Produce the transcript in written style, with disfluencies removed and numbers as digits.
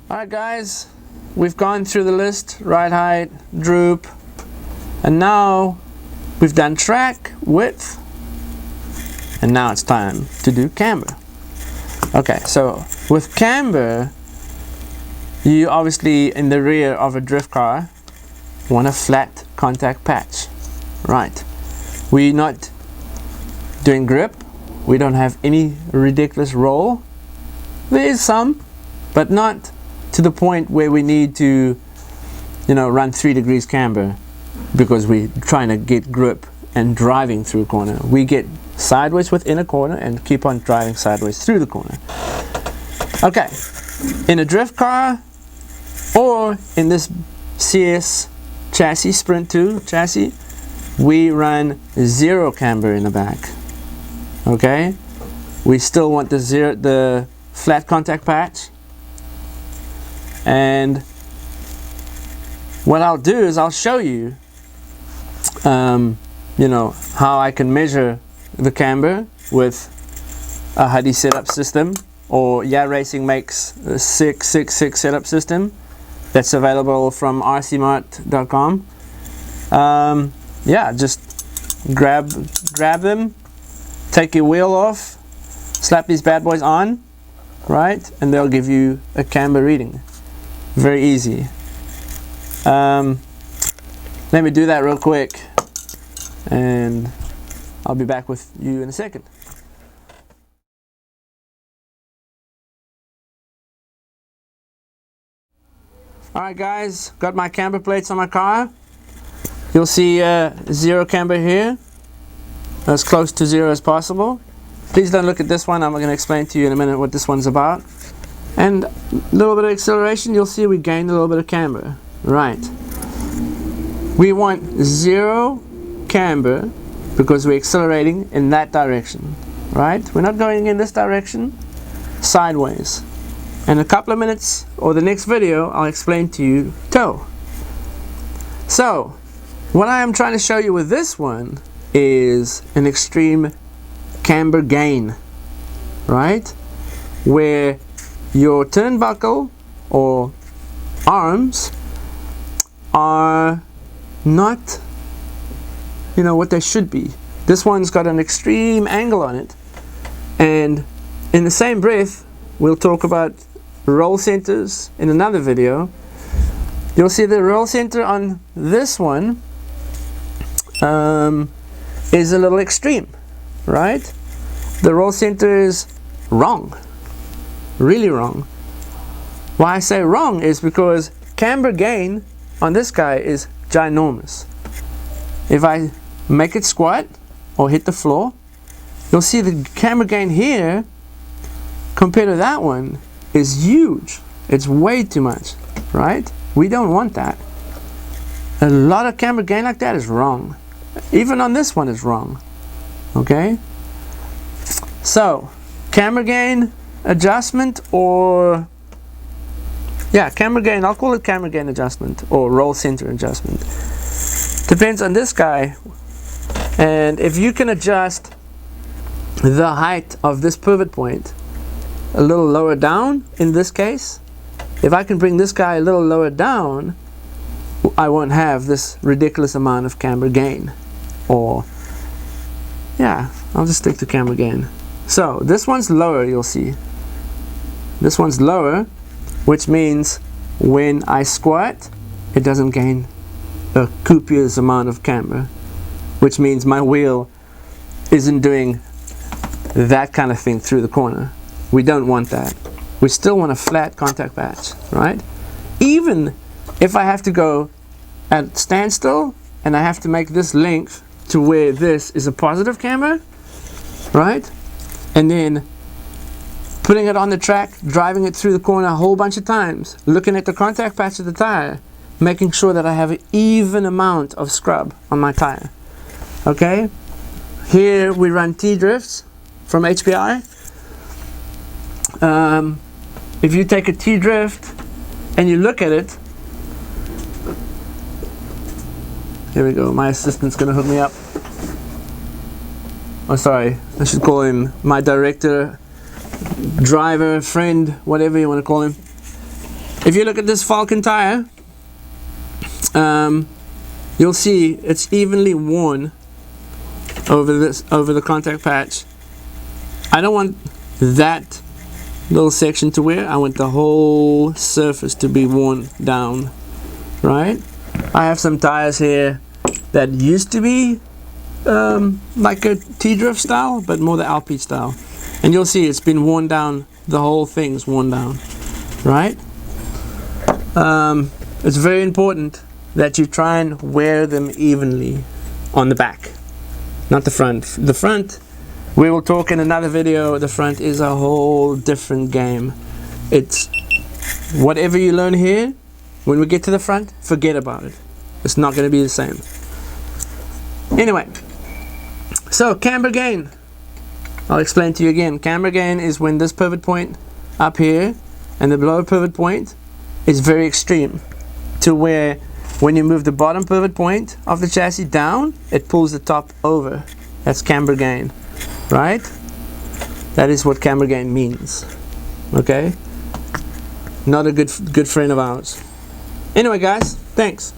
Alright guys, we've gone through the list: ride height, droop, and now we've done track, width, and now it's time to do camber. Okay, so with camber, you obviously, in the rear of a drift car, want a flat contact patch. Right. We're not doing grip. We don't have any ridiculous roll. There is some, but not to the point where we need to, run 3 degrees camber because we're trying to get grip and driving through a corner. We get sideways within a corner and keep on driving sideways through the corner. Okay, in a drift car or in this CS chassis, Sprint 2 chassis, we run 0 camber in the back. Okay, we still want the flat contact patch. And what I'll do is I'll show you, how I can measure the camber with a Huddy setup system, or Racing makes a 666 setup system that's available from rcmart.com. Just grab them, take your wheel off, slap these bad boys on, right, and they'll give you a camber reading. Very easy. Let me do that real quick and I'll be back with you in a second. Alright guys, got my camber plates on my car. You'll see 0 camber here, as close to 0 as possible. Please don't look at this one. I'm going to explain to you in a minute what this one's about. And a little bit of acceleration, you'll see we gained a little bit of camber. Right. We want 0 camber because we're accelerating in that direction. Right? We're not going in this direction, sideways. In a couple of minutes, or the next video, I'll explain to you toe. So, what I am trying to show you with this one is an extreme camber gain. Right? Where your turnbuckle or arms are not what they should be. This one's got an extreme angle on it, and in the same breath we'll talk about roll centers in another video. You'll see the roll center on this one is a little extreme, right? The roll center is wrong. Really wrong. Why I say wrong is because camber gain on this guy is ginormous. If I make it squat or hit the floor, you'll see the camber gain here compared to that one is huge. It's way too much, right? We don't want that. A lot of camber gain like that is wrong. Even on this one is wrong. Okay? So, camber gain adjustment, or camber gain, I'll call it camber gain adjustment or roll center adjustment. Depends on this guy. And if you can adjust the height of this pivot point a little lower down, in this case, if I can bring this guy a little lower down, I won't have this ridiculous amount of camber gain. Or I'll just stick to camber gain. So this one's lower, you'll see. This one's lower, which means when I squat, it doesn't gain a copious amount of camber, which means my wheel isn't doing that kind of thing through the corner. We don't want that. We still want a flat contact patch, right? Even if I have to go at standstill and I have to make this length to where this is a positive camber, right? And then putting it on the track, driving it through the corner a whole bunch of times, looking at the contact patch of the tire, making sure that I have an even amount of scrub on my tire. Okay? Here we run T-drifts from HPI. If you take a T-drift and you look at it, here we go, my assistant's gonna hook me up. Oh, sorry, I should call him my director, driver, friend, whatever you want to call him. If you look at this Falcon tire, you'll see it's evenly worn over the contact patch. I don't want that little section to wear. I want the whole surface to be worn down, right? I have some tires here that used to be like a T-Drift style, but more the Alpine style, and you'll see it's been worn down. The whole thing's worn down, right? It's very important that you try and wear them evenly on the back, not the front. The front, we will talk in another video. The front is a whole different game. It's whatever you learn here, when we get to the front, forget about it. It's not going to be the same. Anyway, so camber gain, I'll explain to you again. Camber gain is when this pivot point up here and the below pivot point is very extreme, to where when you move the bottom pivot point of the chassis down, it pulls the top over. That's camber gain, right? That is what camber gain means. Okay? Not a good friend of ours. Anyway, guys, thanks.